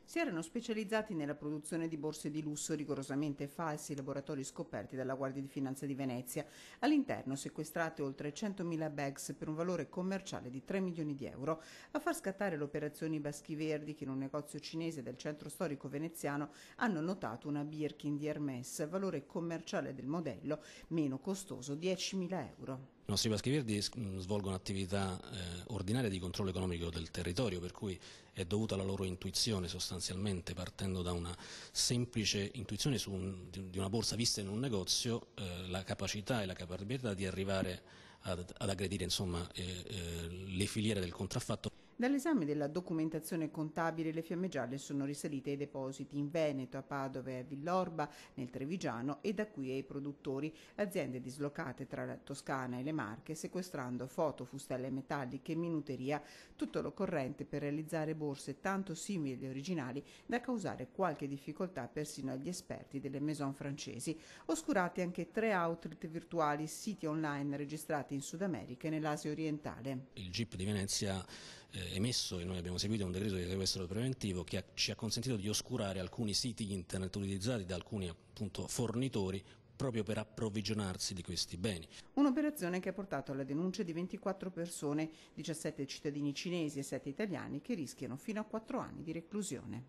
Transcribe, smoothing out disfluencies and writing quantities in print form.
Si erano specializzati nella produzione di borse di lusso rigorosamente falsi, laboratori scoperti dalla Guardia di Finanza di Venezia. All'interno sequestrate oltre 100.000 bags per un valore commerciale di 3 milioni di euro. A far scattare l'operazione i Baschi Verdi, che in un negozio cinese del centro storico veneziano hanno notato una Birkin di Hermès, valore commerciale del modello meno costoso 10.000 euro. I nostri Baschi Verdi svolgono attività ordinaria di controllo economico del territorio, per cui è dovuta la loro intuizione sostanzialmente, partendo da una semplice intuizione di una borsa vista in un negozio, la capacità e la capabilità di arrivare ad aggredire le filiere del contraffatto. Dall'esame della documentazione contabile le fiamme gialle sono risalite ai depositi in Veneto, a Padova e a Villorba, nel Trevigiano, e da qui ai produttori, aziende dislocate tra la Toscana e le Marche, sequestrando foto, fustelle metalliche e minuteria, tutto l'occorrente per realizzare borse tanto simili alle originali da causare qualche difficoltà persino agli esperti delle maison francesi. Oscurati anche 3 outlet virtuali, siti online registrati in Sud America e nell'Asia orientale. Il GIP di Venezia ha emesso, e noi abbiamo seguito, un decreto di sequestro preventivo che ci ha consentito di oscurare alcuni siti internet utilizzati da alcuni fornitori proprio per approvvigionarsi di questi beni. Un'operazione che ha portato alla denuncia di 24 persone, 17 cittadini cinesi e 7 italiani, che rischiano fino a 4 anni di reclusione.